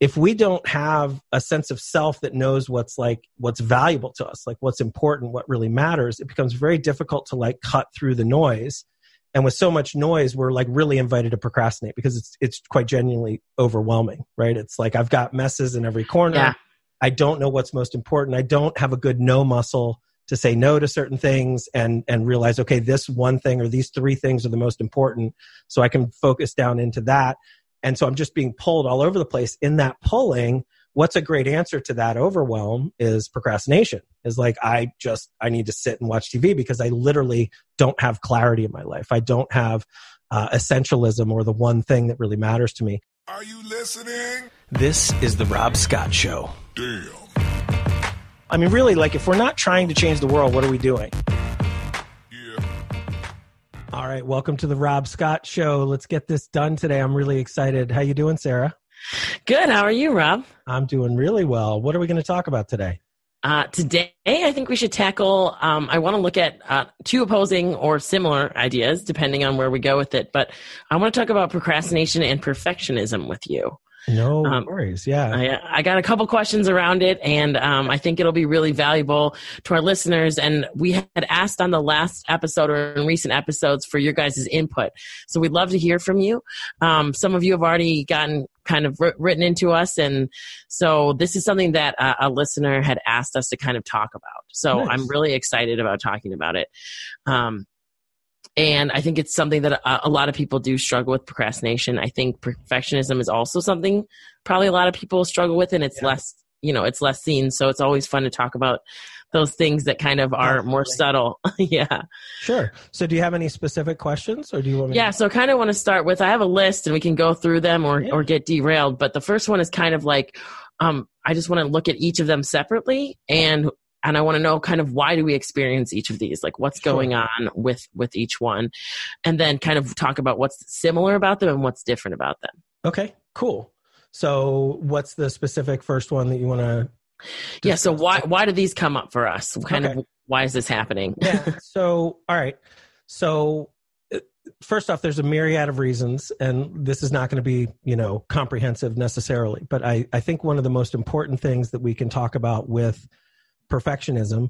if we don't have a sense of self that knows what's valuable to us, like what's important, what really matters, it becomes very difficult to like cut through the noise. And with so much noise, we're like really invited to procrastinate because it's quite genuinely overwhelming, right? It's like I've got messes in every corner. Yeah. I don't know what's most important. I don't have a good no muscle to say no to certain things and realize, okay, this one thing or these three things are the most important. So I can focus down into that. And so I'm just being pulled all over the place. In that pulling, what's a great answer to that overwhelm is procrastination. Is like, I need to sit and watch TV because I literally don't have clarity in my life. I don't have essentialism or the one thing that really matters to me. Are you listening? This is the Rob Scott Show. Damn. I mean, really, like if we're not trying to change the world, what are we doing? Yeah. All right. Welcome to the Rob Scott Show. Let's get this done today. I'm really excited. How you doing, Sarah? Good. How are you, Rob? I'm doing really well. What are we going to talk about today? Today, I think we should tackle, I want to look at two opposing or similar ideas, depending on where we go with it. But I want to talk about procrastination and perfectionism with you. No worries. Yeah. I got a couple questions around it, and I think it'll be really valuable to our listeners. And we had asked on the last episode or in recent episodes for your guys' input. So we'd love to hear from you. Some of you have already gotten kind of written into us. And so this is something that a listener had asked us to kind of talk about. So nice. I'm really excited about talking about it. And I think it's something that a lot of people do struggle with, procrastination. I think perfectionism is also something probably a lot of people struggle with, and it's less, it's less seen. So it's always fun to talk about those things that kind of are more subtle. Yeah. Sure. So do you have any specific questions, or do you want me Yeah. So I kind of want to start with, I have a list and we can go through them or get derailed. But the first one is kind of like, I just want to look at each of them separately, and I want to know kind of why do we experience each of these? Like what's going on with each one, and then kind of talk about what's similar about them and what's different about them. Okay, cool. So what's the specific first one that you want to discuss? Yeah. So why do these come up for us? Kind of why is this happening? Yeah. So, all right. So first off, there's a myriad of reasons, and this is not going to be, comprehensive necessarily, but I think one of the most important things that we can talk about with perfectionism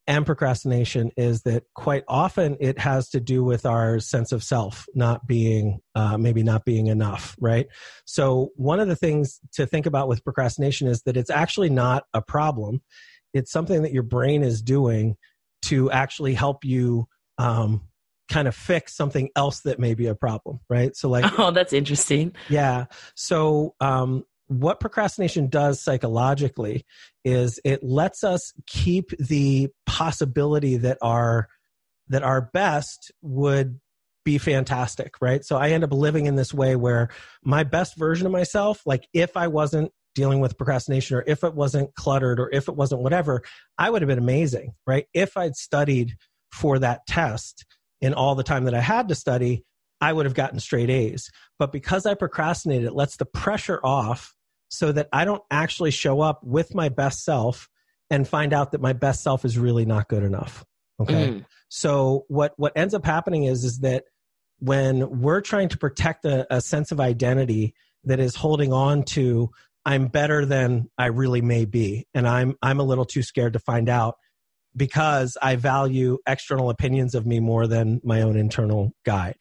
and procrastination is that quite often it has to do with our sense of self not being maybe not being enough, right? So one of the things to think about with procrastination is that it's actually not a problem. It's something that your brain is doing to actually help you kind of fix something else that may be a problem, right? So like, oh, that's interesting. Yeah. So what procrastination does psychologically is it lets us keep the possibility that our best would be fantastic, right? So I end up living in this way where my best version of myself, like if I wasn't dealing with procrastination, or if it wasn't cluttered, or if it wasn't whatever, I would have been amazing, right? If I'd studied for that test in all the time that I had to study, I would have gotten straight A's. But because I procrastinated, it lets the pressure off so that I don't actually show up with my best self and find out that my best self is really not good enough. Okay. So what ends up happening is that when we're trying to protect a sense of identity that is holding on to, I'm better than I really may be, and I'm a little too scared to find out because I value external opinions of me more than my own internal guide.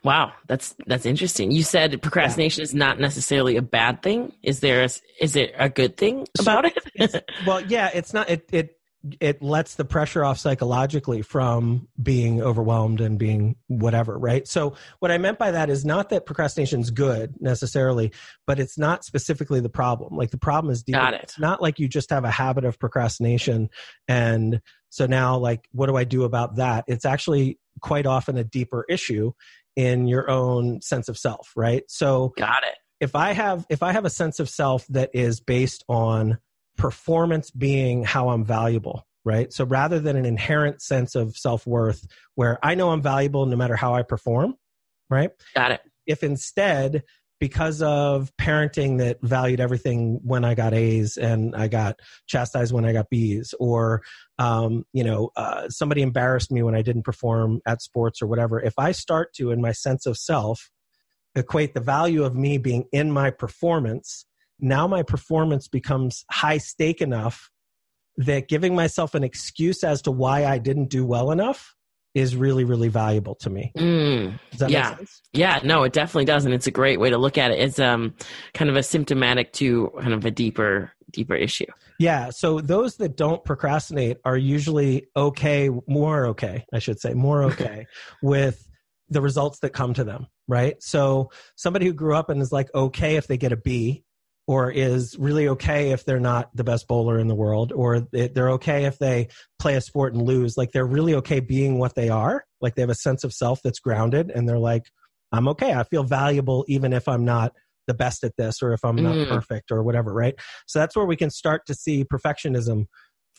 Wow, that's interesting. You said procrastination is not necessarily a bad thing. Is it a good thing about it? Well, yeah, it's not. It lets the pressure off psychologically from being overwhelmed and being whatever, right? So what I meant by that is not that procrastination is good necessarily, but it's not specifically the problem. Like the problem is deeper. Got it. It's not like you just have a habit of procrastination, and so now like what do I do about that? It's actually quite often a deeper issue in your own sense of self, right? So got it. If I have a sense of self that is based on performance being how I'm valuable, right? So rather than an inherent sense of self-worth where I know I'm valuable no matter how I perform, right? Got it. If instead, because of parenting that valued everything when I got A's and I got chastised when I got B's, or, somebody embarrassed me when I didn't perform at sports or whatever, if I start to, in my sense of self, equate the value of me being in my performance, now my performance becomes high stake enough that giving myself an excuse as to why I didn't do well enough is really, really valuable to me. Does that make sense? Yeah, no, it definitely does. And it's a great way to look at it. It's kind of a symptomatic to kind of a deeper issue. Yeah. So those that don't procrastinate are usually more okay with the results that come to them, right? So somebody who grew up and is like okay if they get a B, or is really okay if they're not the best bowler in the world, or they're okay if they play a sport and lose. Like they're really okay being what they are. Like they have a sense of self that's grounded, and they're like, I'm okay. I feel valuable even if I'm not the best at this, or if I'm not perfect or whatever, right? So that's where we can start to see perfectionism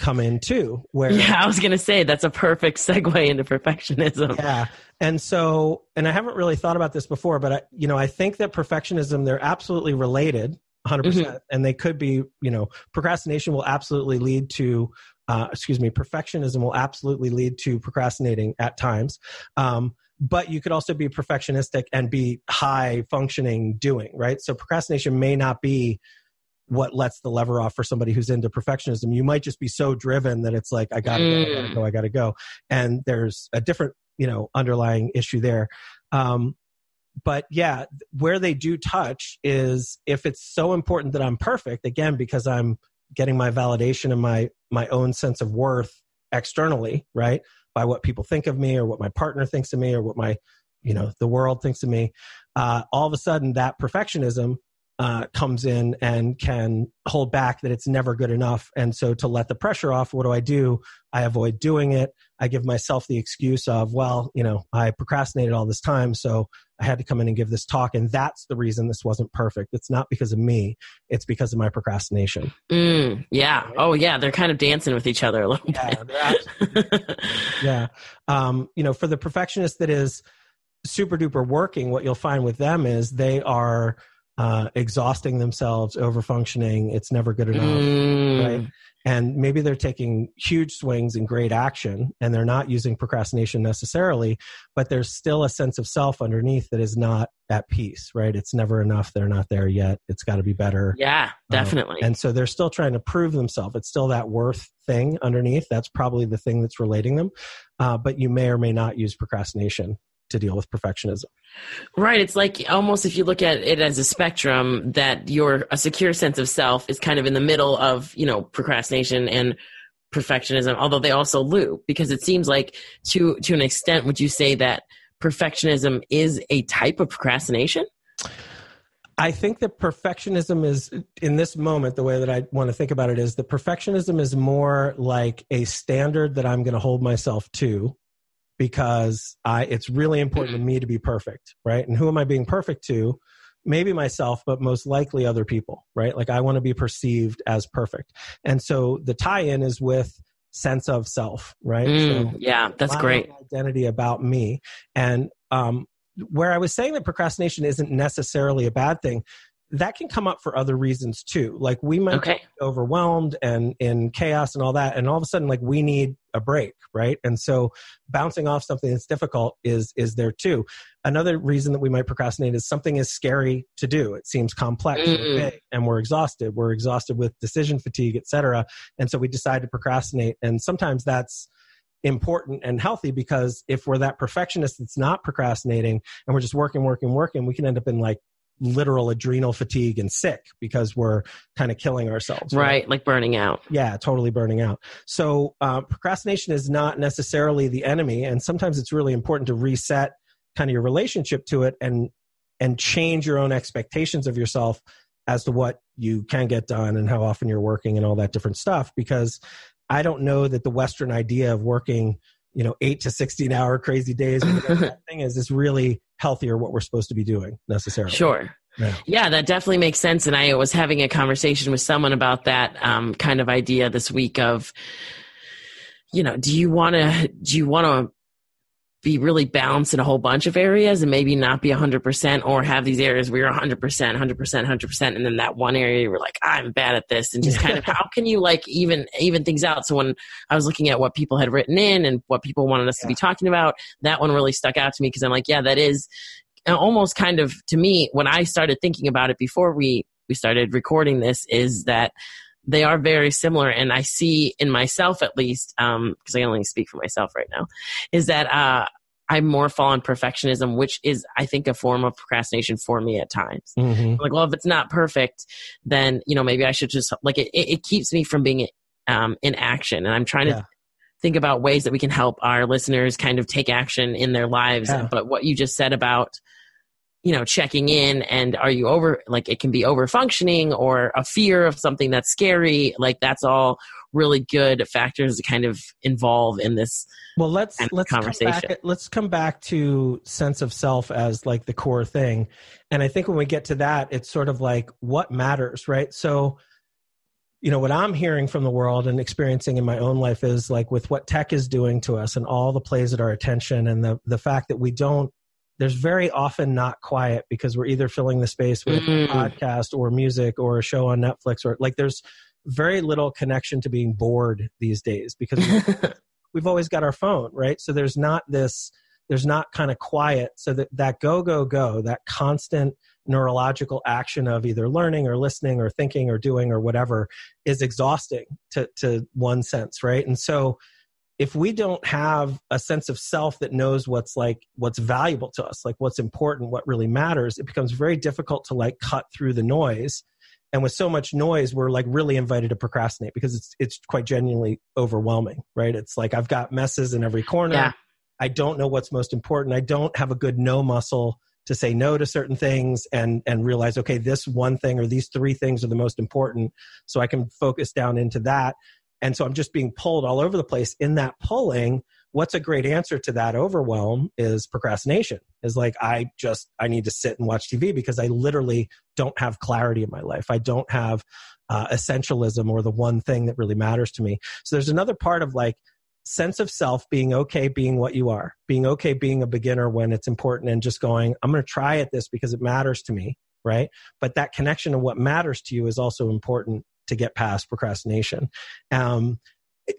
come in too. Yeah, I was going to say that's a perfect segue into perfectionism. Yeah. And so, and I haven't really thought about this before, but I think that perfectionism, they're absolutely related 100%. And they could be, procrastination will absolutely lead to, perfectionism will absolutely lead to procrastinating at times. But you could also be perfectionistic and be high functioning doing, right? So procrastination may not be what lets the lever off for somebody who's into perfectionism. You might just be so driven that it's like, I gotta go. And there's a different, underlying issue there. But yeah, where they do touch is if it's so important that I'm perfect, again, because I'm getting my validation and my own sense of worth externally, right? By what people think of me, or what my partner thinks of me, or what my, the world thinks of me. All of a sudden that perfectionism comes in and can hold back that it's never good enough. And so to let the pressure off, what do? I avoid doing it. I give myself the excuse of, I procrastinated all this time, so I had to come in and give this talk. And that's the reason this wasn't perfect. It's not because of me. It's because of my procrastination. Yeah. Right? Oh yeah. They're kind of dancing with each other a little bit. Yeah. For the perfectionist that is super duper working, what you'll find with them is they are exhausting themselves, over functioning. It's never good enough, right? And maybe they're taking huge swings in great action, and they're not using procrastination necessarily, but there's still a sense of self underneath that is not at peace, right? It's never enough. They're not there yet. It's got to be better. Yeah, definitely. And so they're still trying to prove themselves. It's still that worth thing underneath. That's probably the thing that's relating them. But you may or may not use procrastination to deal with perfectionism. Right. It's like almost if you look at it as a spectrum, that a secure sense of self is kind of in the middle of, procrastination and perfectionism, although they also loop, because it seems like to an extent, would you say that perfectionism is a type of procrastination? I think that perfectionism is, in this moment, the way that I want to think about it is that perfectionism is more like a standard that I'm going to hold myself to, because it's really important to me to be perfect, right? And who am I being perfect to? Maybe myself, but most likely other people, right? Like I want to be perceived as perfect. And so the tie-in is with sense of self, right? Yeah, that's great. Identity about me. And where I was saying that procrastination isn't necessarily a bad thing, that can come up for other reasons too. Like we might be overwhelmed and in chaos and all that. And all of a sudden, like we need a break, right? And so bouncing off something that's difficult is there too. Another reason that we might procrastinate is something is scary to do. It seems complex or big, and we're exhausted. We're exhausted with decision fatigue, et cetera. And so we decide to procrastinate. And sometimes that's important and healthy, because if we're that perfectionist that's not procrastinating and we're just working, we can end up in like literal adrenal fatigue and sick because we're kind of killing ourselves. Right? Like burning out. Yeah, totally burning out. So procrastination is not necessarily the enemy. And sometimes it's really important to reset kind of your relationship to it and change your own expectations of yourself as to what you can get done and how often you're working and all that different stuff. Because I don't know that the Western idea of working 8 to 16 hour crazy days, whatever that thing is really healthy or what we're supposed to be doing necessarily. Sure. Yeah, that definitely makes sense. And I was having a conversation with someone about that kind of idea this week of, do you want to be really balanced in a whole bunch of areas and maybe not be 100%, or have these areas where you're 100%. And then that one area you're like, I'm bad at this. And just kind of, how can you like even things out? So when I was looking at what people had written in and what people wanted us to be talking about, that one really stuck out to me, because I'm like, yeah, that is almost kind of, to me, when I started thinking about it before we started recording this, is that they are very similar. And I see in myself, at least, because I only speak for myself right now, is that I more fall on perfectionism, which is, I think, a form of procrastination for me at times. Mm-hmm. Like, well, if it's not perfect, then, maybe I should just, like, it keeps me from being in action. And I'm trying to think about ways that we can help our listeners kind of take action in their lives. Yeah. But what you just said about, checking in, and are you it can be over functioning or a fear of something that's scary. Like, that's all really good factors to kind of involve in this. Well, let's conversation. Let's come back to sense of self as like the core thing. And I think when we get to that, it's sort of like what matters, right? So, what I'm hearing from the world and experiencing in my own life is like with what tech is doing to us and all the plays at our attention, and the fact that there's very often not quiet because we're either filling the space with a podcast or music or a show on Netflix, or like there's very little connection to being bored these days because we've always got our phone, right? So there's not kind of quiet. So that go, that constant neurological action of either learning or listening or thinking or doing or whatever is exhausting to one sense, right? And so if we don't have a sense of self that knows what's valuable to us, like what's important, what really matters, it becomes very difficult to like cut through the noise. And with so much noise, we're like really invited to procrastinate because it's quite genuinely overwhelming, right? It's like I've got messes in every corner. Yeah. I don't know what's most important. I don't have a good no muscle to say no to certain things and realize, okay, this one thing or these three things are the most important. So I can focus down into that. And so I'm just being pulled all over the place. In that pulling, what's a great answer to that overwhelm is procrastination. Is like, I need to sit and watch TV because I literally don't have clarity in my life. I don't have essentialism or the one thing that really matters to me. So there's another part of like sense of self, being okay being what you are, being okay being a beginner when it's important, and just going, I'm going to try at this because it matters to me, right? But that connection of what matters to you is also important to get past procrastination.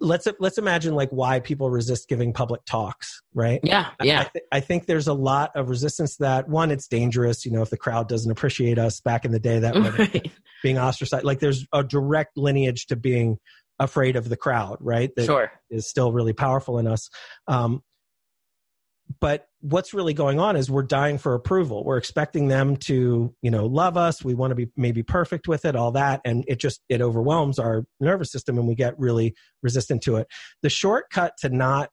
Let's imagine like why people resist giving public talks, right? Yeah. I think there's a lot of resistance to that. One, it's dangerous. If the crowd doesn't appreciate us back in the day, that right. Being ostracized, like there's a direct lineage to being afraid of the crowd, right? That sure. is still really powerful in us. But what's really going on is we're dying for approval. We're expecting them to, love us. We want to be maybe perfect with it, all that. And it overwhelms our nervous system and we get really resistant to it. The shortcut to not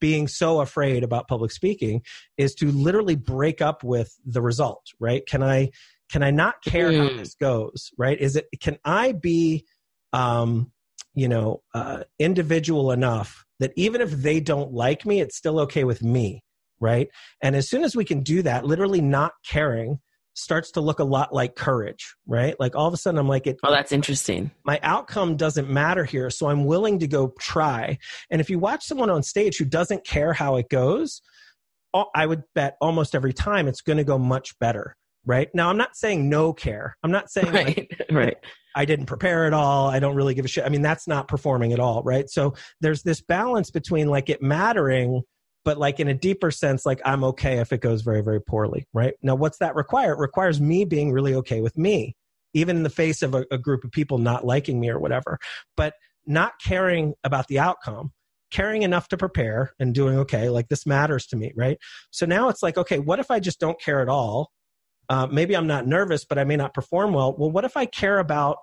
being so afraid about public speaking is to literally break up with the result, right? Can I not care how this goes, right? Can I be, individual enough that even if they don't like me, it's still okay with me, right? And as soon as we can do that, literally not caring starts to look a lot like courage, right? Like all of a sudden I'm like, oh, that's interesting. My outcome doesn't matter here, so I'm willing to go try. And if you watch someone on stage who doesn't care how it goes, I would bet almost every time it's going to go much better, right? Now, I'm not saying no care. I'm not saying right. I didn't prepare at all. I don't really give a shit. I mean, that's not performing at all, right? So there's this balance between like it mattering, but like in a deeper sense, like I'm okay if it goes very, very poorly, right? Now, what's that require? It requires me being really okay with me, even in the face of a group of people not liking me or whatever, but not caring about the outcome, caring enough to prepare and doing, okay, like this matters to me, right? So now it's like, okay, what if I just don't care at all? Maybe I'm not nervous, but I may not perform well. Well, what if I care about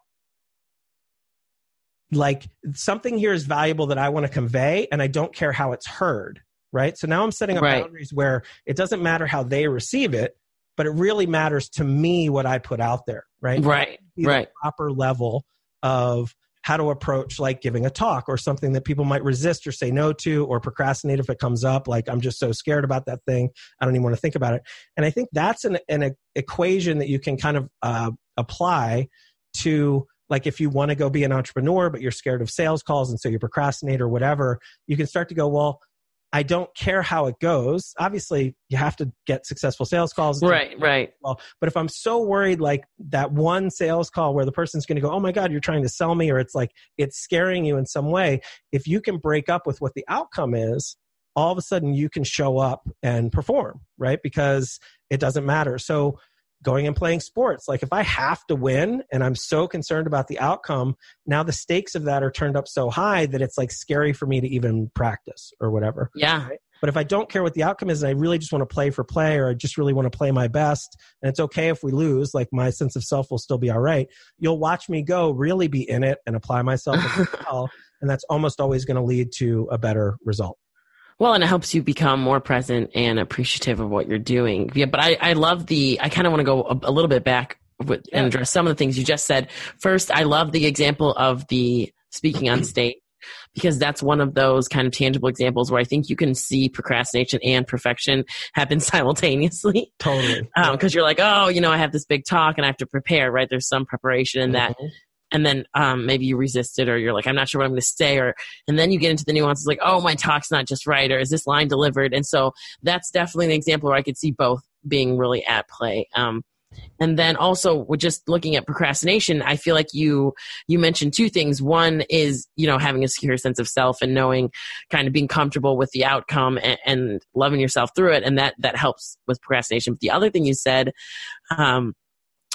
like something here is valuable that I want to convey and I don't care how it's heard, right? So now I'm setting up boundaries where it doesn't matter how they receive it, but it really matters to me what I put out there, right? Right. The proper level of how to approach like giving a talk or something that people might resist or say no to or procrastinate if it comes up. Like, I'm just so scared about that thing. I don't even want to think about it. And I think that's an equation that you can kind of apply to, like, if you want to go be an entrepreneur, but you're scared of sales calls and so you procrastinate or whatever, you can start to go, well, I don't care how it goes. Obviously, you have to get successful sales calls. Right. Well, but if I'm so worried, like that one sales call where the person's going to go, oh my God, you're trying to sell me, or it's like it's scaring you in some way, if you can break up with what the outcome is all of a sudden you can show up and perform, right? Because it doesn't matter. So going and playing sports, like if I have to win and I'm so concerned about the outcome, now the stakes of that are turned up so high that it's like scary for me to even practice or whatever. Yeah. Right? But if I don't care what the outcome is and I really just want to play for play, or I just really want to play my best, and it's okay if we lose, like my sense of self will still be all right. You'll watch me go really be in it and apply myself as well. And that's almost always going to lead to a better result. Well, and it helps you become more present and appreciative of what you're doing. Yeah, but I love I kind of want to go a little bit back and address some of the things you just said. First, I love the example of the speaking on stage, because that's one of those kind of tangible examples where I think you can see procrastination and perfection happen simultaneously. Totally. Because you're like, oh, I have this big talk and I have to prepare, right? There's some preparation in that. And then maybe you resist it, or you're like, I'm not sure what I'm going to say. And then you get into the nuances like, oh, my talk's not just right, or is this line delivered? And so that's definitely an example where I could see both being really at play. And then also with just looking at procrastination, I feel like you mentioned two things. One is, having a secure sense of self and knowing, kind of being comfortable with the outcome and loving yourself through it. And that helps with procrastination. But the other thing you said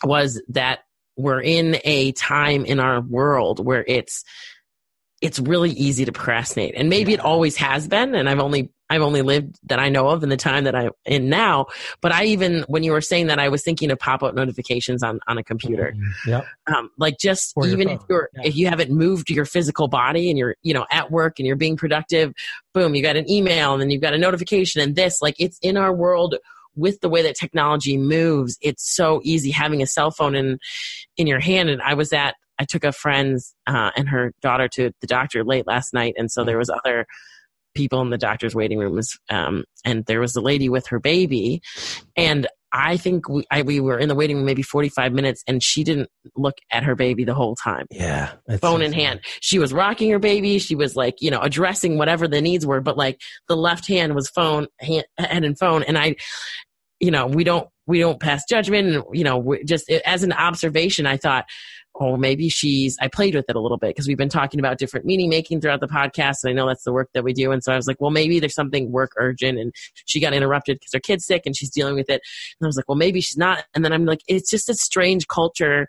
was that we're in a time in our world where it's really easy to procrastinate, and maybe it always has been. And I've only lived that I know of in the time that I'm in now. But when you were saying that, I was thinking of pop-up notifications on a computer. Yep. Like just or even if you haven't moved your physical body and you're, at work and you're being productive, boom, you got an email and then you've got a notification, and it's in our world. With the way that technology moves, it's so easy having a cell phone in your hand. And I took a friend's and her daughter to the doctor late last night. And so there was other people in the doctor's waiting room, and there was a lady with her baby. And I think we were in the waiting room maybe 45 minutes, and she didn't look at her baby the whole time. Yeah. Phone in hand. She was rocking her baby. She was addressing whatever the needs were, but the left hand was hand and phone. And we don't pass judgment. And, just as an observation, I thought, oh, maybe I played with it a little bit, because we've been talking about different meaning making throughout the podcast. And I know that's the work that we do. And so I was like, well, maybe there's something work urgent, and she got interrupted because her kid's sick and she's dealing with it. And I was like, well, maybe she's not. And then I'm like, it's just a strange culture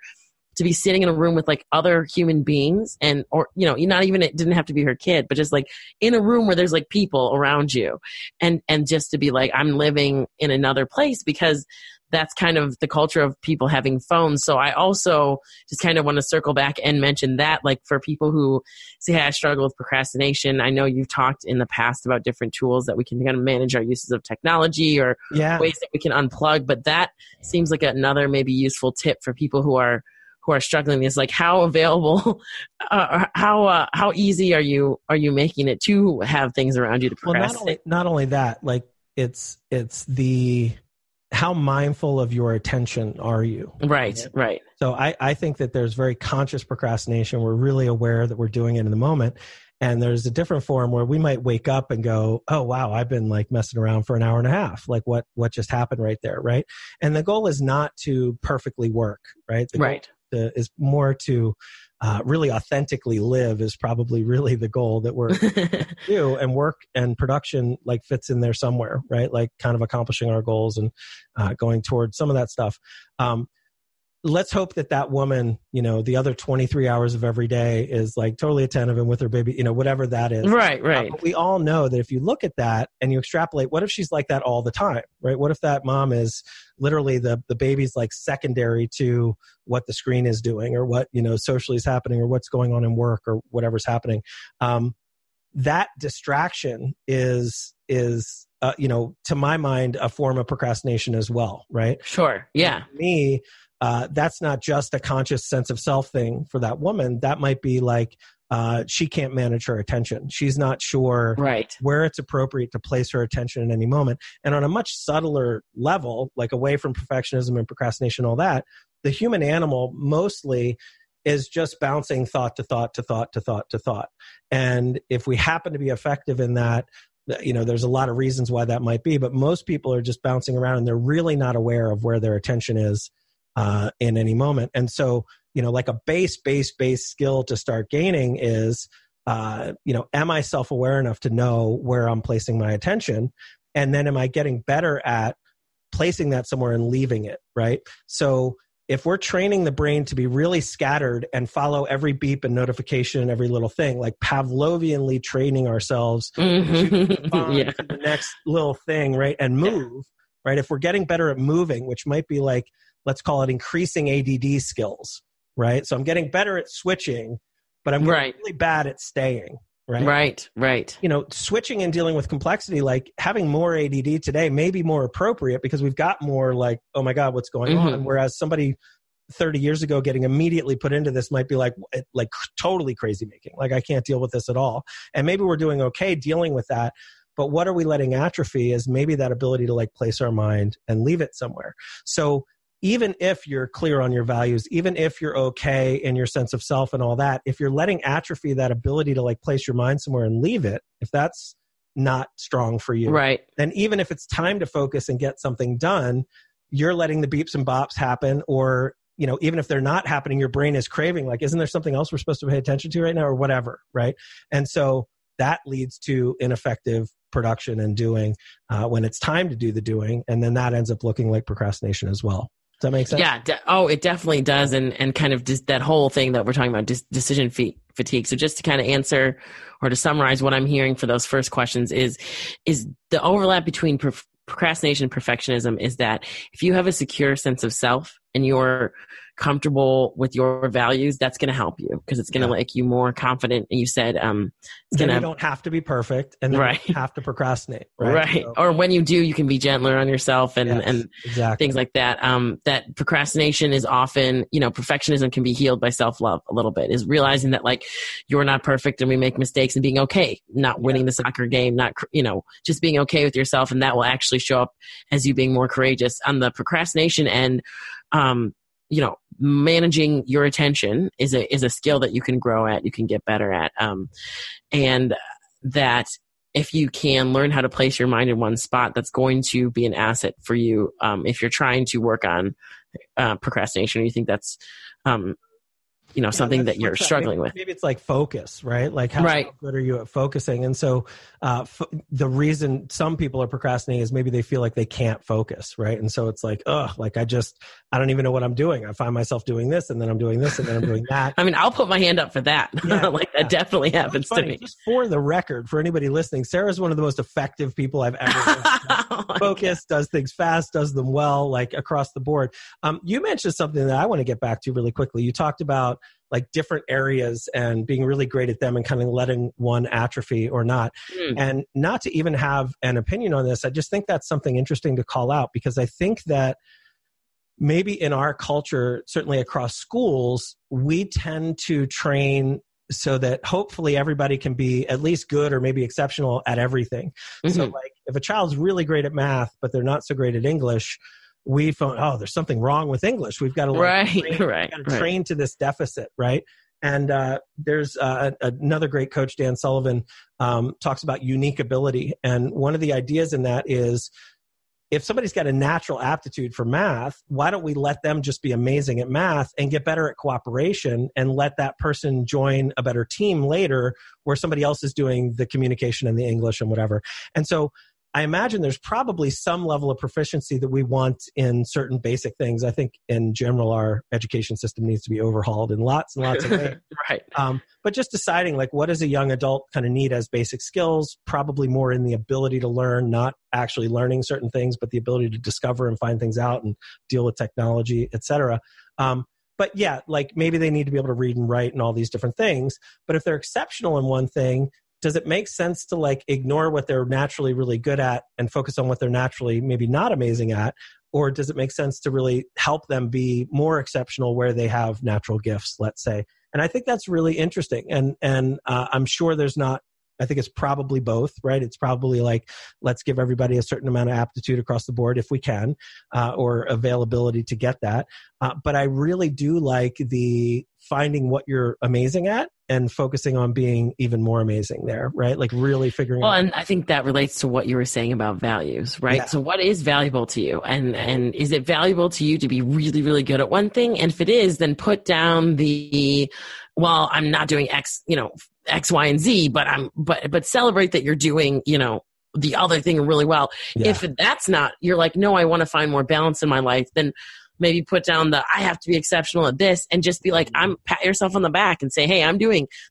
to be sitting in a room with other human beings, or not even, it didn't have to be her kid, but just in a room where there's people around you, and just to be I'm living in another place, because that's kind of the culture of people having phones. So I also just kind of want to circle back and mention that, for people who say, hey, I struggle with procrastination. I know you've talked in the past about different tools that we can kind of manage our uses of technology, or ways that we can unplug. But that seems like another maybe useful tip for people who are struggling, is how available, how easy are you making it to have things around you to procrastinate? Well, not only that, it's the how mindful of your attention are you? Right. So I think that there's very conscious procrastination. We're really aware that we're doing it in the moment. And there's a different form where we might wake up and go, oh, wow, I've been messing around for an hour and a half. What just happened right there, right? And the goal is not to perfectly work, right? The goal is more to really authentically live, is probably really the goal that we're do, and work and production fits in there somewhere, right? Kind of accomplishing our goals and going towards some of that stuff. Let's hope that woman, the other 23 hours of every day is totally attentive and with her baby, whatever that is. Right. But we all know that if you look at that and you extrapolate, what if she's like that all the time, right? What if that mom is literally the baby's secondary to what the screen is doing, or what, socially is happening, or what's going on in work, or whatever's happening. That distraction is to my mind, a form of procrastination as well, right? Sure. Yeah. And to me, that's not just a conscious sense of self thing for that woman. That might be she can't manage her attention. She's not sure where it's appropriate to place her attention in any moment. And on a much subtler level, away from perfectionism and procrastination, all that, the human animal mostly is just bouncing thought to thought to thought to thought to thought. And if we happen to be effective in that, there's a lot of reasons why that might be, but most people are just bouncing around and they're really not aware of where their attention is in any moment. And so, a base skill to start gaining is am I self-aware enough to know where I'm placing my attention? And then am I getting better at placing that somewhere and leaving it, right? So if we're training the brain to be really scattered and follow every beep and notification and every little thing, like Pavlovianly training ourselves to move on to the next little thing, right? And move, right? If we're getting better at moving, which might be like, let's call it increasing ADD skills, right? So I'm getting better at switching, but I'm getting really bad at staying, right? Right. Switching and dealing with complexity, like having more ADD today may be more appropriate because we've got more like, oh my God, what's going on? Whereas somebody 30 years ago getting immediately put into this might be like totally crazy making. Like, I can't deal with this at all. And maybe we're doing okay dealing with that. But what are we letting atrophy is maybe that ability to like place our mind and leave it somewhere. So even if you're clear on your values, even if you're okay in your sense of self and all that, if you're letting atrophy that ability to like place your mind somewhere and leave it, if that's not strong for you, then even if it's time to focus and get something done, you're letting the beeps and bops happen. Or, even if they're not happening, your brain is craving, like, isn't there something else we're supposed to pay attention to right now or whatever, right? And so that leads to ineffective production and doing when it's time to do the doing. And then that ends up looking like procrastination as well. Does that make sense? Yeah. It definitely does. And kind of just that whole thing that we're talking about, decision fatigue. So just to kind of answer or to summarize what I'm hearing for those first questions is the overlap between procrastination and perfectionism is that if you have a secure sense of self and you're comfortable with your values, that's going to help you because it's going to make you more confident. And you said, then you don't have to be perfect and then you don't have to procrastinate. Right. So, or when you do, you can be gentler on yourself and things like that. That procrastination is often, perfectionism can be healed by self-love a little bit, is realizing that like you're not perfect and we make mistakes and being okay, not winning the soccer game, not, just being okay with yourself. And that will actually show up as you being more courageous. On the procrastination end, managing your attention is a skill that you can grow at, you can get better at. And that if you can learn how to place your mind in one spot, that's going to be an asset for you. If you're trying to work on procrastination, or you think that's, something that you're struggling with. Maybe it's like focus, right? Like how good are you at focusing? And so the reason some people are procrastinating is maybe they feel like they can't focus, right? And so it's like, I don't even know what I'm doing. I find myself doing this and then I'm doing this and then I'm doing that. I mean, I'll put my hand up for that. That definitely happens to me. Just for the record, for anybody listening, Sarah's one of the most effective people I've ever focused, does things fast, does them well, like across the board. You mentioned something that I want to get back to really quickly. You talked about like different areas and being really great at them and kind of letting one atrophy or not. And not to even have an opinion on this, I just think that's something interesting to call out because I think that maybe in our culture, certainly across schools, we tend to train so that hopefully everybody can be at least good or maybe exceptional at everything. So like if a child's really great at math, but they're not so great at English, we found, there's something wrong with English. We've got to train to this deficit, right? And there's another great coach, Dan Sullivan, talks about unique ability. And one of the ideas in that is if somebody's got a natural aptitude for math, why don't we let them just be amazing at math and get better at cooperation and let that person join a better team later where somebody else is doing the communication and the English and whatever. And so I imagine there's probably some level of proficiency that we want in certain basic things. I think in general, our education system needs to be overhauled in lots and lots of ways. But just deciding like what does a young adult kind of need as basic skills, probably more in the ability to learn, not actually learning certain things, but the ability to discover and find things out and deal with technology, et cetera. But yeah, like maybe they need to be able to read and write and all these different things. But if they're exceptional in one thing, does it make sense to like ignore what they're naturally really good at and focus on what they're naturally maybe not amazing at? Or does it make sense to really help them be more exceptional where they have natural gifts, let's say? And I think that's really interesting. And I'm sure I think it's probably both, right? It's probably like, let's give everybody a certain amount of aptitude across the board if we can, or availability to get that. But I really do like the finding what you're amazing at and focusing on being even more amazing there, right? Like really figuring out. Well, and I think that relates to what you were saying about values, right? Yeah. So what is valuable to you? And is it valuable to you to be really, really good at one thing? And if it is, then put down I'm not doing X, X, Y, and Z, but celebrate that you're doing, the other thing really well. Yeah. If that's not, you're like, no, I want to find more balance in my life, then maybe put down I have to be exceptional at this, and just be like, pat yourself on the back and say, hey,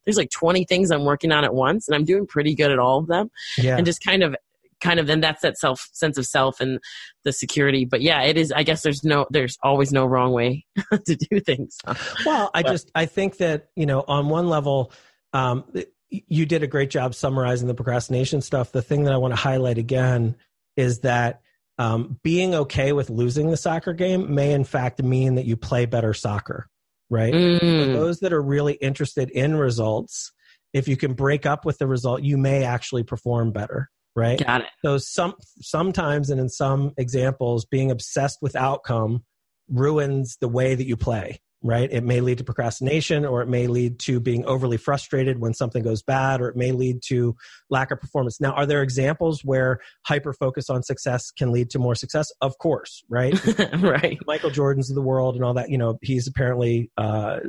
there's like 20 things I'm working on at once, and I'm doing pretty good at all of them. Yeah. And just kind of, then that's that sense of self and the security. But yeah, it is, I guess there's always no wrong way to do things. Well, I think that, on one level, you did a great job summarizing the procrastination stuff. The thing that I want to highlight again is that being okay with losing the soccer game may in fact mean that you play better soccer, right? For those that are really interested in results, if you can break up with the result, you may actually perform better, right? Got it. So sometimes, and in some examples, being obsessed with outcome ruins the way that you play, right? It may lead to procrastination, or it may lead to being overly frustrated when something goes bad, or it may lead to lack of performance. Now, are there examples where hyper-focus on success can lead to more success? Of course, right? Right. Michael Jordan's of the world and all that, he's apparently, I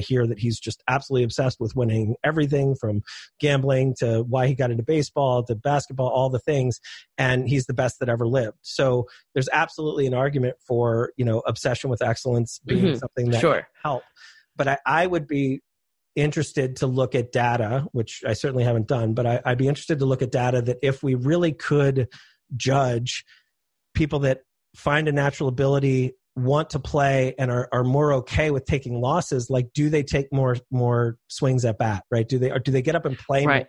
hear that he's just absolutely obsessed with winning everything from gambling to why he got into baseball to basketball, all the things. And he's the best that ever lived. So there's absolutely an argument for, obsession with excellence being something that can help. But I would be interested to look at data, which I certainly haven't done, but I'd be interested to look at data that if we really could judge people that find a natural ability, want to play, and are more okay with taking losses, like, do they take more swings at bat, right? Do they get up and play more?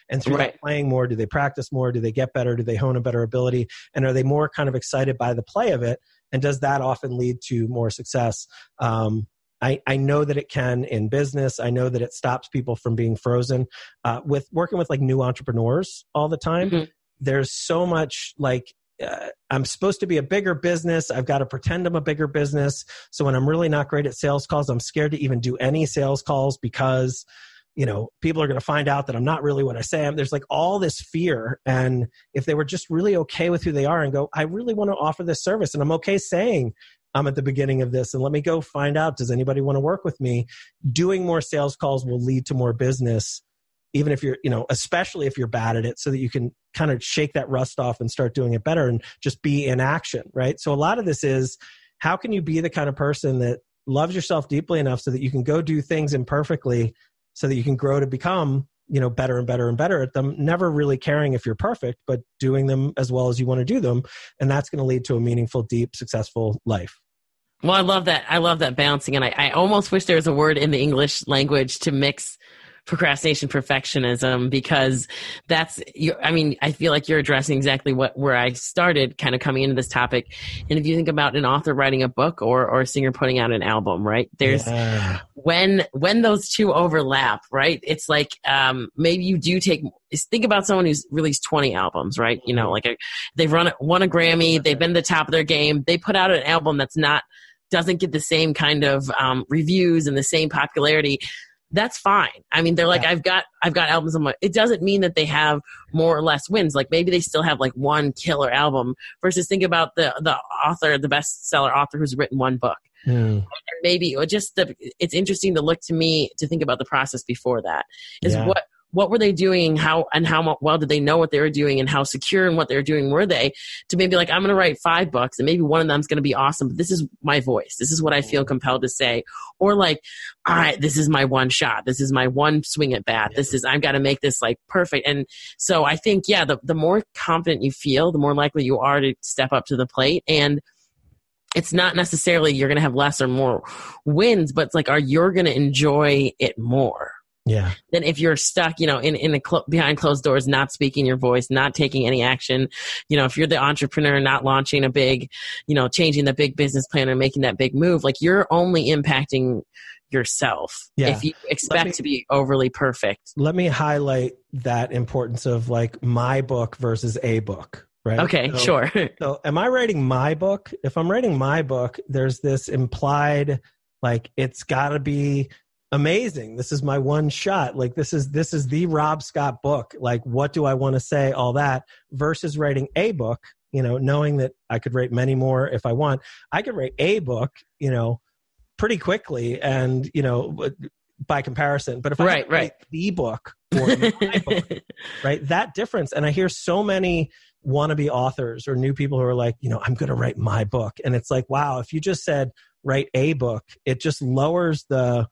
And through that playing more, do they practice more? Do they get better? Do they hone a better ability? And are they more kind of excited by the play of it? And does that often lead to more success? I know that it can in business. I know that it stops people from being frozen. With working with like new entrepreneurs all the time, there's so much like, I'm supposed to be a bigger business. I've got to pretend I'm a bigger business. So when I'm really not great at sales calls, I'm scared to even do any sales calls because, people are going to find out that I'm not really what I say I am. There's like all this fear. And if they were just really okay with who they are and go, I really want to offer this service, and I'm okay saying I'm at the beginning of this, and let me go find out, does anybody want to work with me? Doing more sales calls will lead to more business, even if you're, especially if you're bad at it, so that you can kind of shake that rust off and start doing it better and just be in action, right? So a lot of this is, how can you be the kind of person that loves yourself deeply enough so that you can go do things imperfectly so that you can grow to become, better and better and better at them, never really caring if you're perfect, but doing them as well as you want to do them. And that's going to lead to a meaningful, deep, successful life. Well, I love that balancing. And I almost wish there was a word in the English language to mix procrastination, perfectionism, because I feel like you're addressing exactly where I started kind of coming into this topic. And if you think about an author writing a book or a singer putting out an album, right? There's when those two overlap, right? It's like, maybe you do think about someone who's released 20 albums, right? They've won a Grammy, they've been the top of their game. They put out an album doesn't get the same kind of reviews and the same popularity. That's fine. I mean, they're like, I've got albums on it doesn't mean that they have more or less wins. Like maybe they still have like one killer album, versus think about the author, the bestseller author who's written one book. Maybe it's interesting to look to me to think about the process before that is what were they doing? How well did they know what they were doing, and how secure in what they were doing were they to maybe like, I'm going to write 5 books and maybe one of them is going to be awesome, but this is my voice. This is what I feel compelled to say. Or like, all right, this is my one shot. This is my one swing at bat. I've got to make this like perfect. And so I think, the more confident you feel, the more likely you are to step up to the plate. And it's not necessarily you're going to have less or more wins, but it's like, you're going to enjoy it more. Yeah. Then if you're stuck, behind closed doors, not speaking your voice, not taking any action, if you're the entrepreneur, not launching a big, changing the big business plan or making that big move, like you're only impacting yourself if you expect to be overly perfect. Let me highlight that importance of like my book versus a book. Right? Okay, sure. So am I writing my book? If I'm writing my book, there's this implied, like, it's got to be amazing. This is my one shot. Like this is the Rob Scott book. Like, what do I want to say? All that, versus writing a book, knowing that I could write many more if I want. I could write a book, pretty quickly and, by comparison. But if I Right, had to write the book or my book, right, that difference. And I hear so many wannabe authors or new people who are like, I'm going to write my book. And it's like, wow, if you just said write a book, it just lowers the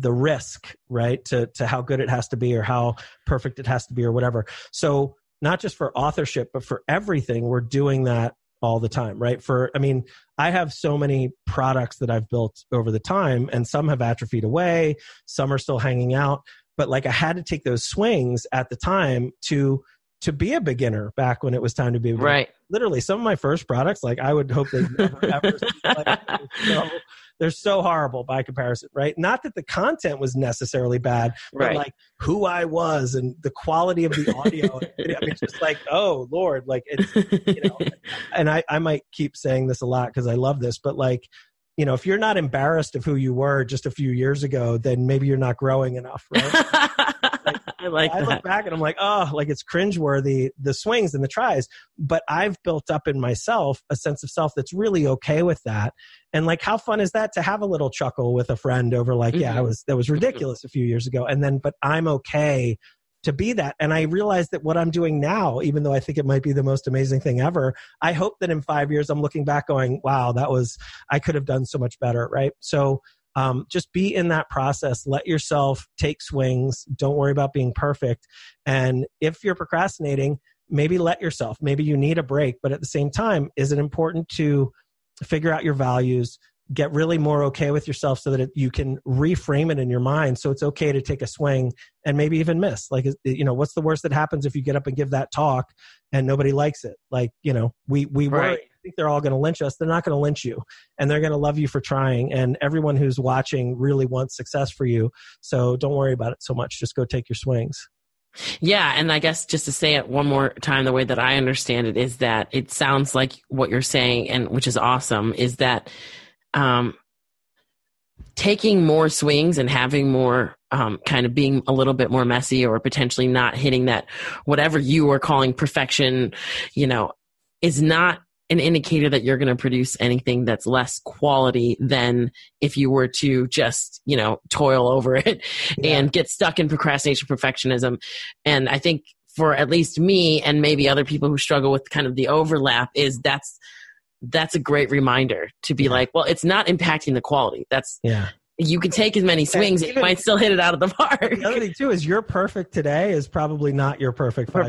risk, right, to how good it has to be or how perfect it has to be or whatever. So not just for authorship, but for everything, we're doing that all the time, right? I have so many products that I've built over the time, and some have atrophied away, some are still hanging out, but like I had to take those swings at the time to be a beginner back when it was time to be a beginner. Right. Literally, some of my first products, like I would hope they never ever see light. They're so horrible by comparison, right? Not that the content was necessarily bad, but like who I was and the quality of the audio. I mean, just like, oh Lord, like it's, and I might keep saying this a lot because I love this, but like, if you're not embarrassed of who you were just a few years ago, then maybe you're not growing enough, right? I like that. I look back and I'm like, oh, like it's cringeworthy, the swings and the tries. But I've built up in myself a sense of self that's really okay with that. And like, how fun is that to have a little chuckle with a friend over like, that was ridiculous a few years ago. And then, but I'm okay to be that. And I realize that what I'm doing now, even though I think it might be the most amazing thing ever, I hope that in 5 years, I'm looking back going, wow, I could have done so much better. Right. So just be in that process. Let yourself take swings. Don't worry about being perfect. And if you're procrastinating, maybe let yourself, maybe you need a break, but at the same time, is it important to figure out your values, get really more okay with yourself so that you can reframe it in your mind. So it's okay to take a swing and maybe even miss. Like, what's the worst that happens if you get up and give that talk and nobody likes it? Like, we worry. I think they're all going to lynch us. They're not going to lynch you, and they're going to love you for trying. And everyone who's watching really wants success for you. So don't worry about it so much. Just go take your swings. Yeah. And I guess just to say it one more time, the way that I understand it is that it sounds like what you're saying, and which is awesome, is that taking more swings and having more kind of being a little bit more messy or potentially not hitting that whatever you are calling perfection, is not an indicator that you're going to produce anything that's less quality than if you were to just, toil over it and get stuck in procrastination, perfectionism. And I think for at least me and maybe other people who struggle with kind of the overlap is that's a great reminder to be like, well, it's not impacting the quality. You can take as many swings, you might still hit it out of the park. The other thing too is your perfect today is probably not your perfect tomorrow,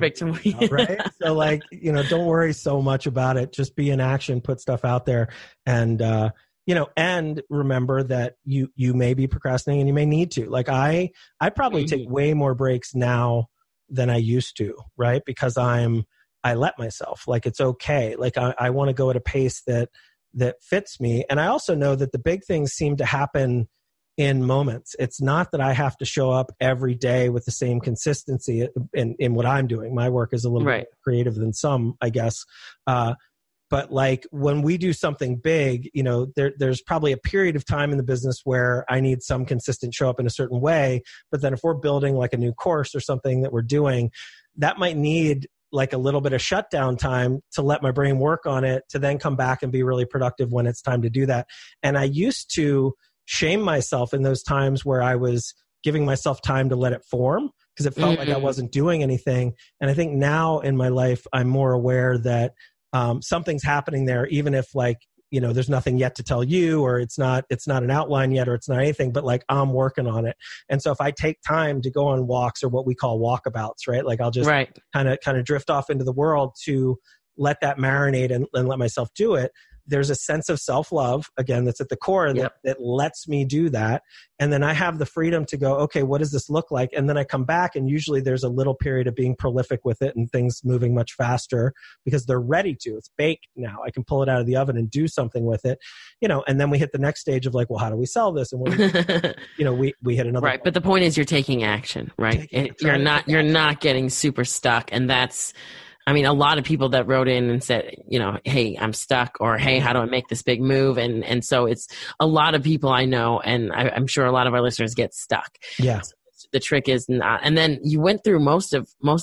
right? So like, don't worry so much about it. Just be in action, put stuff out there, and and remember that you may be procrastinating and you may need to. Like I probably take way more breaks now than I used to, right? Because I let myself, like, it's okay. Like I want to go at a pace that fits me. And I also know that the big things seem to happen in moments. It's not that I have to show up every day with the same consistency in what I'm doing. My work is a little bit creative than some, I guess. But like when we do something big, there's probably a period of time in the business where I need some consistent show up in a certain way. But then if we're building like a new course or something that we're doing, that might need like a little bit of shutdown time to let my brain work on it, to then come back and be really productive when it's time to do that. And I used to shame myself in those times where I was giving myself time to let it form because it felt like I wasn't doing anything. And I think now in my life, I'm more aware that something's happening there, even if like, there's nothing yet to tell you, or it's not an outline yet, or it's not anything, but like I'm working on it. And so if I take time to go on walks, or what we call walkabouts, right? Like I'll just kind of drift off into the world to let that marinate and let myself do it. There's a sense of self-love, again, that's at the core that lets me do that. And then I have the freedom to go, okay, what does this look like? And then I come back, and usually there's a little period of being prolific with it and things moving much faster because they're ready to. It's baked now. I can pull it out of the oven and do something with it, and then we hit the next stage of like, well, how do we sell this? And we hit another. Right. But the point is you're taking action, right? You're not getting super stuck. And that's, a lot of people that wrote in and said, hey, I'm stuck, or hey, how do I make this big move? And so it's a lot of people I know, and I'm sure a lot of our listeners get stuck. Yeah. So the trick is not. And then you went through most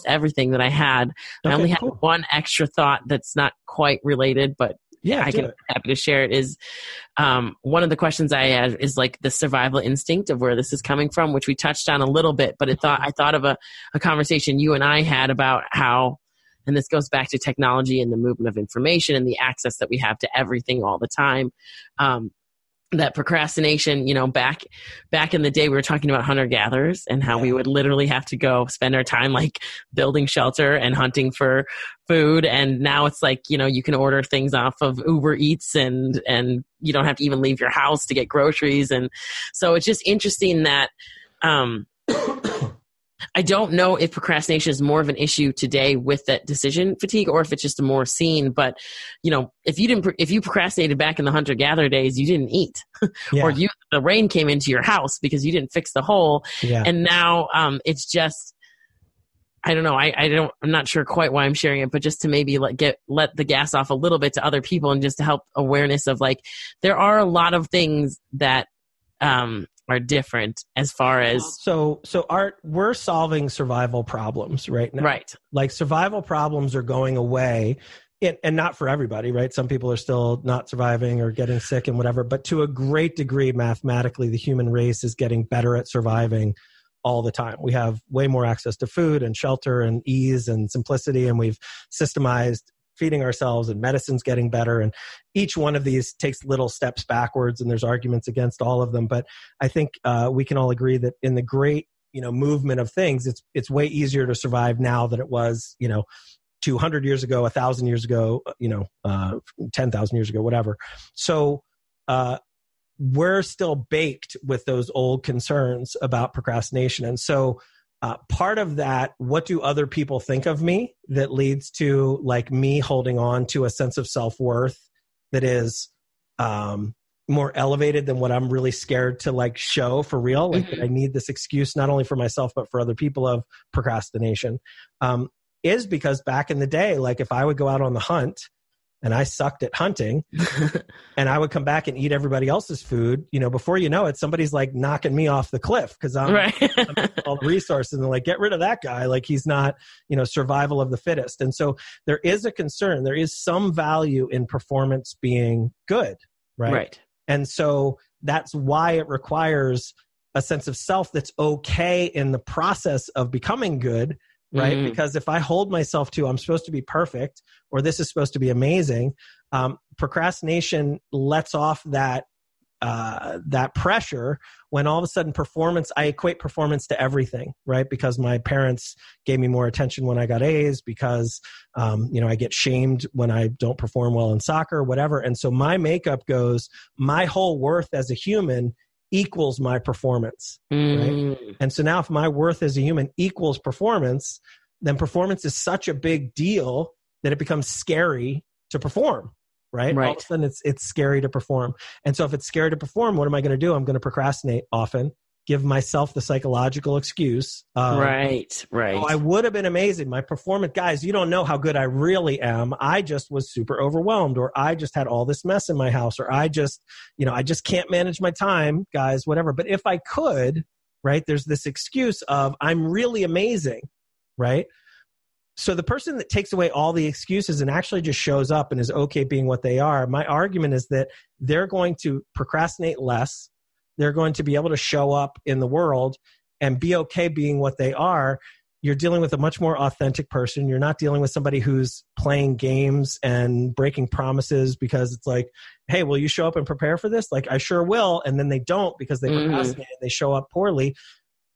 everything that I had. I only had one extra thought that's not quite related, but Yeah, happy to share it. Is one of the questions I had is like the survival instinct of where this is coming from, which we touched on a little bit, but I thought of a conversation you and I had about how, and this goes back to technology and the movement of information and the access that we have to everything all the time. That procrastination, back in the day, we were talking about hunter-gatherers and how we would literally have to go spend our time like building shelter and hunting for food. And now it's like, you can order things off of Uber Eats and you don't have to even leave your house to get groceries. And so it's just interesting that, I don't know if procrastination is more of an issue today with that decision fatigue or if it's just more seen. But, if you procrastinated back in the hunter-gatherer days, you didn't eat or the rain came into your house because you didn't fix the hole. Yeah. And now it's just, I don't know. I'm not sure quite why I'm sharing it, but just to maybe let the gas off a little bit to other people and just to help awareness of like, there are a lot of things that, are different as far as we're solving survival problems right now. Right. Like survival problems are going away and not for everybody, right? Some people are still not surviving or getting sick and whatever, but to a great degree, mathematically, the human race is getting better at surviving all the time. We have way more access to food and shelter and ease and simplicity, and we've systemized feeding ourselves, and medicine's getting better. And each one of these takes little steps backwards, and there's arguments against all of them. But I think we can all agree that in the great, movement of things, it's way easier to survive now than it was, 200 years ago, 1,000 years ago, 10,000 years ago, whatever. So we're still baked with those old concerns about procrastination. And so part of that, what do other people think of me, that leads to like me holding on to a sense of self-worth that is more elevated than what I'm really scared to like show for real. Like that I need this excuse, not only for myself, but for other people of procrastination, is because back in the day, like if I would go out on the hunt and I sucked at hunting and I would come back and eat everybody else's food, before you know it, somebody's like knocking me off the cliff because I'm all the resources, and they're like, get rid of that guy. Like he's not, survival of the fittest. And so there is a concern. There is some value in performance being good. Right. And so that's why it requires a sense of self that's okay in the process of becoming good. Right. Because if I hold myself to, I'm supposed to be perfect, or this is supposed to be amazing, procrastination lets off that pressure when all of a sudden I equate performance to everything, right? Because my parents gave me more attention when I got A's, because, I get shamed when I don't perform well in soccer, whatever. And so my makeup goes, my whole worth as a human equals my performance. Right? And so now if my worth as a human equals performance, then performance is such a big deal that it becomes scary to perform. Right? All of a sudden it's scary to perform. And so if it's scary to perform, what am I going to do? I'm going to procrastinate often, give myself the psychological excuse. Right. Oh, I would have been amazing. My performance, guys, you don't know how good I really am. I just was super overwhelmed, or I just had all this mess in my house, or I just can't manage my time, guys, whatever. But if I could, right, there's this excuse of I'm really amazing, right? So the person that takes away all the excuses and actually just shows up and is okay being what they are, my argument is that they're going to procrastinate less. They're going to be able to show up in the world and be okay being what they are. You're dealing with a much more authentic person. You're not dealing with somebody who's playing games and breaking promises because it's like, hey, will you show up and prepare for this? Like, I sure will. And then they don't because they procrastinate and they show up poorly.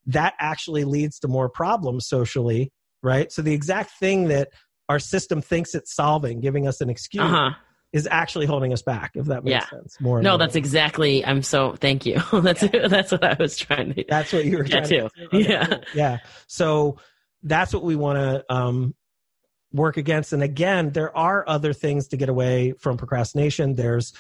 That actually leads to more problems socially, right? So the exact thing that our system thinks it's solving, giving us an excuse, is actually holding us back, if that makes sense. That's exactly. Thank you. That's what I was trying to. That's what you were trying to do. Yeah. So that's what we want to work against. And again, there are other things to get away from procrastination. There's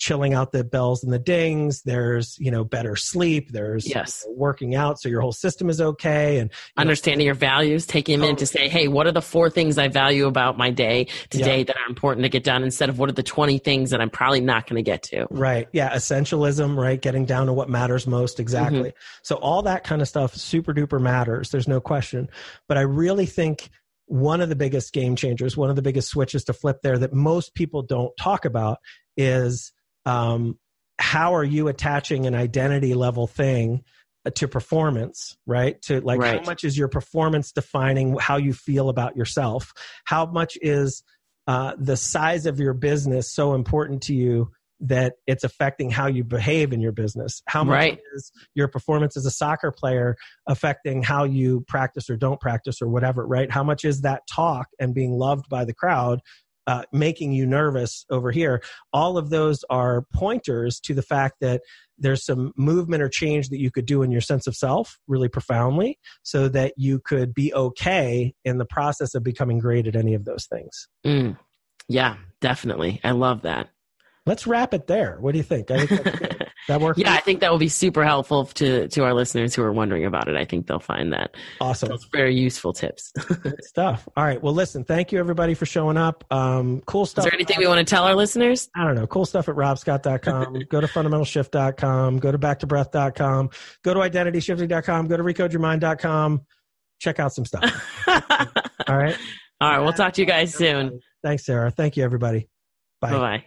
chilling out the bells and the dings. There's, better sleep. There's working out so your whole system is okay. And understanding your values, taking a minute to say, hey, what are the 4 things I value about my day today that are important to get done, instead of what are the 20 things that I'm probably not going to get to. Right. Yeah. Essentialism, right? Getting down to what matters most. Exactly. So all that kind of stuff super duper matters. There's no question. But I really think one of the biggest game changers, one of the biggest switches to flip there that most people don't talk about is how are you attaching an identity level thing to performance, right? To like, how much is your performance defining how you feel about yourself? How much is the size of your business so important to you that it's affecting how you behave in your business? How much is your performance as a soccer player affecting how you practice or don't practice or whatever, right? How much is that talk and being loved by the crowd making you nervous over here? All of those are pointers to the fact that there's some movement or change that you could do in your sense of self really profoundly so that you could be okay in the process of becoming great at any of those things. Yeah, definitely. I love that. Let's wrap it there. What do you think? I think that's good. That work? Yeah, I think that will be super helpful to our listeners who are wondering about it. I think they'll find that awesome. Those very useful tips. Good stuff. All right. Well, listen, thank you everybody for showing up. Cool stuff. Is there anything we want to tell our listeners? I don't know. Cool stuff at robscott.com. Go to fundamentalshift.com. Go to backtobreath.com. Go to identityshifting.com. Go to recodeyourmind.com. Check out some stuff. All right. All right. We'll talk to you guys soon. Thanks, Sarah. Thank you, everybody. Bye. Bye-bye.